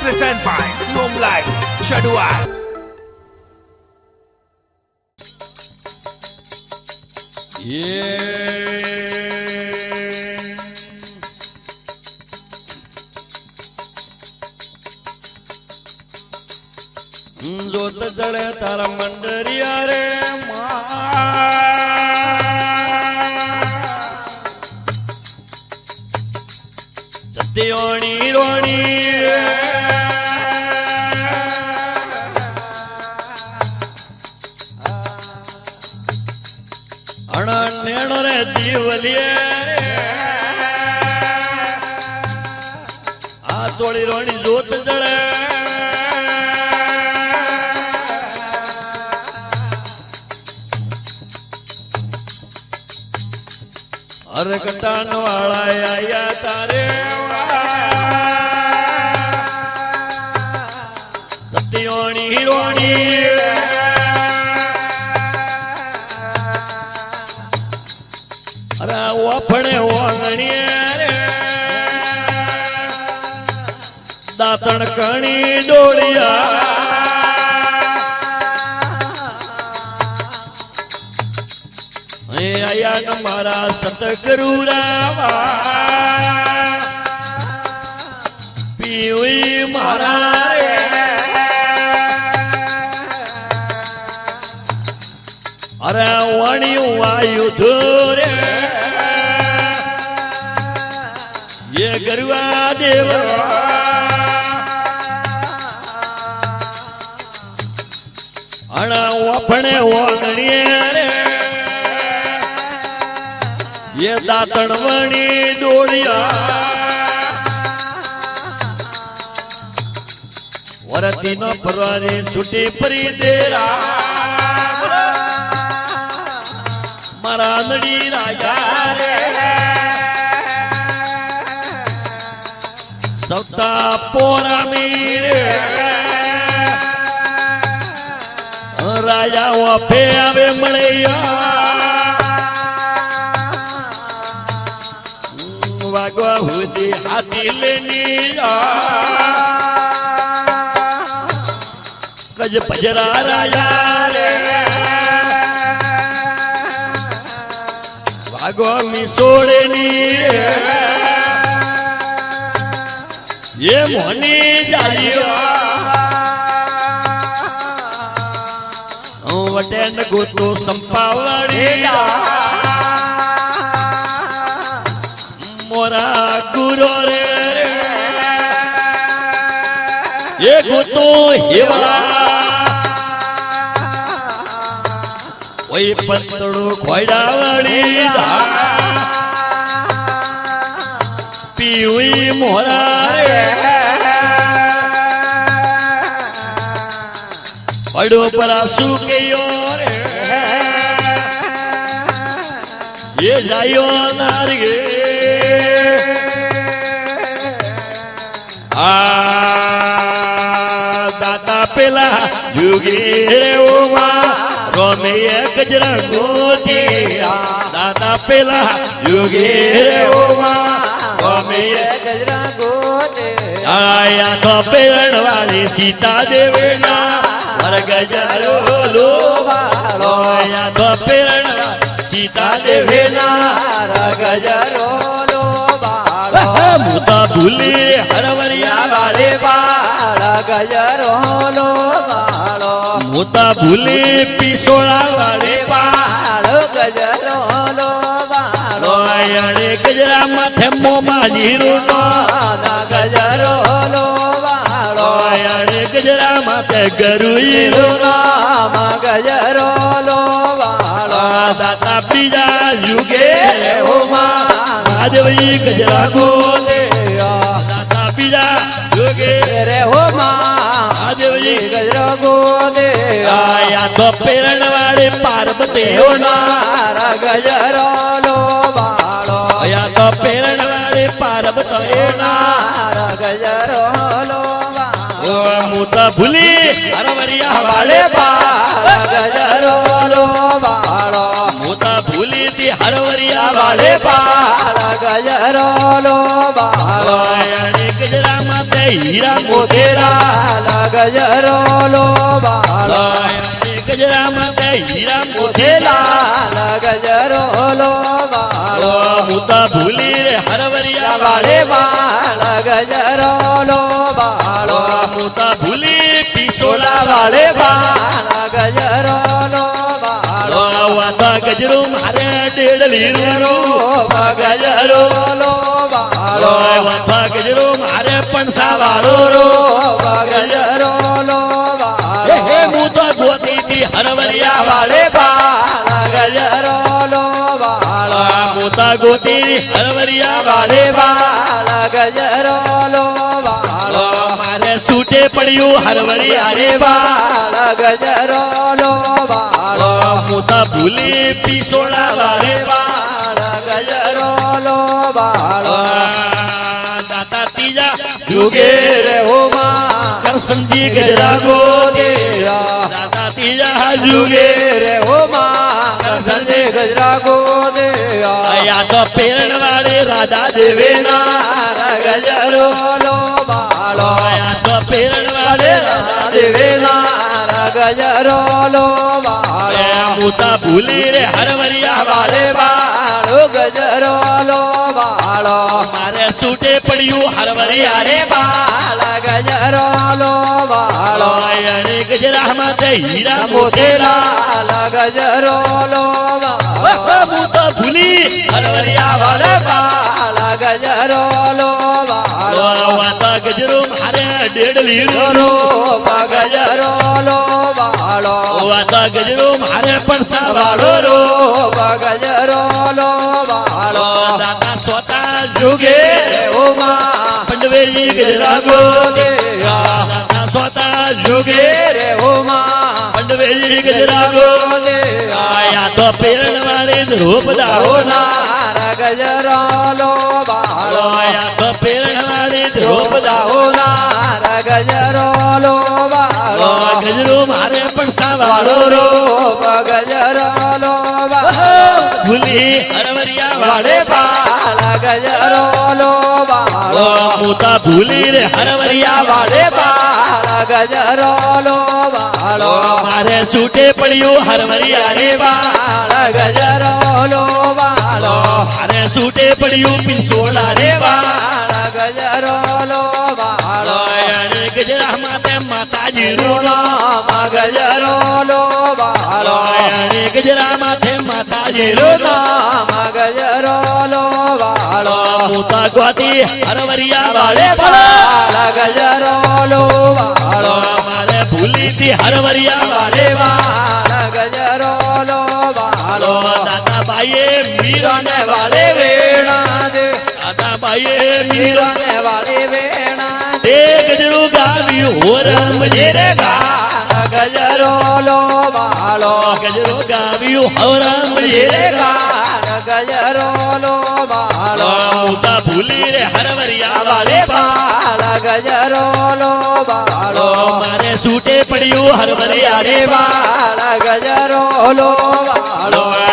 Present by Siom Live Chadua. जोत जळे तारा मंडरिया रे सत्योणी रोणी अणनेण रे जीवलिये आ तोड़ी रोणी जोत जळे अरे कटान वाला आया तारे सत्योणी हिरोणी अरे वफणे वांगणी दातण कणी डोळिया आया न मारा सतगुरु रावा पीवी मारा रे अरे वाणी वायु धोरे ये गरुआ देव अणा वफणे वांगणी रे ये दातणवणी डोळिया वरती न फरवारी सुटी परी देरा मारा नडी राजा रे सौता पोरा मीरे राजा वफे आवे मळैया वागवा हुदी हाथी लेनी कज पजरा राजा रे वागवा मी सोडेनी ये मोनी जालियो वटेन गोतो संपावड़ी मोरा गुरो रे ये गोतो हेवड़ा वही पंतड़ो खोड़ावड़ी पीवी मोरा रे अड़ो परा सुकेयो रे ये जायो नारगे दाता पेला जुगी रे ओमा रोमे गजरा गोदिया दाता पेला जुगी रे ओमा रोमे गजरा गोदिया आया तो पेरण वाली सीता देवेना वर गजरो लोबालो आया तो पेरण वाली सीता देवेना गजरो मुता भूली हरवरिया वाले बाल गजरो लो बालो मुता भूली पिसोड़ा वाले बाल गजरो लो बालो अड़े गजरा माथे मोमा जीरो गजरो लो बालो अड़े गजरा माथे गरुईरो नाम गजरो लो बालो दाता बीजा युगे होमा आजवई गजरा गोदे दाता बीजा जोगे रे हो मां आजवई गजरा गोदे आया तो पेरण वाले पार्वती हो नारा गजरा लो बालो आया तो पेरण वाले पार्वती हो नारा गजरा लो बालो मुता भूली हरवरिया वाले बाल गजरो लो बालो मुता भूली थी हरवरिया वाले बाल ગજરો લો બાળો અને ગજરામાં તે હીરા મોતેલા ગજરો લો બાળો અને ગજરામાં તે હીરા મોતેલા ગજરો લો બાળો હું તો ભૂલી રે હરવરિયા વાળે બાળ ગજરો લો બાળો હું તો ભૂલી પીસોલા વાળે બાળ ગજરો લો બાળો વાતા ગજરો મારે ડેડલી ગજરો ગજરો લો બાળો વાતા ગજરો મારે પણસા વાળો રો ગજરો લો બાળો હું તો ગોતી થી હરવરિયા વાળે બાળ ગજરો લો બાળો મોતા ગોતી હરવરિયા વાળે બાળ ગજરો લો બાળો મારે સૂટે પડ્યું હરવરિયા રે બાળ ગજરો લો બાળો મોતા ભૂલી પીસોડા વારે બાળ ગજરો લો બાળો દાતા ત્રીજા યુગે રે હો માં કરસનજી ગજરા ગોદેરા દાતા ત્રીજા યુગે જુગે રે હો માં સંજય ગજરા ગોદેરા આયા તો પેરણ વાળે રાધા દેવે વેના ગજરો લો બાળો આયા તો પેરણ વાળે રાધા દેવે દેવેના ગજરો લો બાળો મોતા ભૂલી રે હરવરિયા વાળે વાળે બાળો ગજરો લો બાળો મારે સૂટે પડ્યું હરવરિયા રે બાળ ગજરો લો બાળો અને ગજરામાં તે હીરા મોતેલા ગજરો લો બાળો હું તો ભૂલી હરવરિયા વાળે બાળ ગજરો લો બાળો વાતા ગજરો મારે ડેડલી રો ગજરો લો બાળો વાતા ગજરો મારે પણસા વાળો વાળો રો ગજરો લો બાળો દાતા સોતા યુગે જુગે રે ઓ માં પંડવેલી ગજરા ગોદેરા દાતા સોતા જુગે યુગે રે ઓ માં પંડવેલી ગજરા ગોદેરા આયા તો પેરણ વાળે રૂપ દાવો નાર ગજરો લો બાળો આયા તો પેરણ વાળે રૂપ દાહો નાર ગજરો લો બાળો ગજરો મારે પણસા વાળો વાળો રો ગજરો લો બાળો ભૂલી હરવરિયા વાળે વાળે બાળ ગજરો લો બાળો મોતા ભૂલી રે હરવરિયા વાળે બાળ ગજરો લો બાળો મારે સૂટે પડ્યું હરવરિયા રે બાળ ગજરો લો બાળો મારે સૂટે પડ્યું પિસોડા રે બાળ ગજરો લો બાળો અને ગજરામાં તે માતાજી નો ગજરો લો બાળો અને ગજરામાં તે માતાજી નામ ગજરો લો બાળો મોતા ગોતી હરવરિયા વાળે વાળે બાળ ગજરો લો બાળો મારે ભૂલી થી હરવરિયા વાળે બાળ ગજરો લો બાળો દાદા બાઈએ મીરા મીરાને વાળે વેણા દે દાદા બાઈએ મીરા મીરાને વાળે વેણા તે ગજરું ગાવ્યું હો રામજી રે ગાળ ગજરો લો બાળો ગજરો ગાવ્યું હો રામજી રે ગાળ ગજરો લો બાળો મોતા ભૂલી રે હરવરિયા વાળે વાળે બાળ ગજરો લો બાળો મારે સૂટે પડ્યું હરવરિયા રે બાળ ગજરો લો બાળો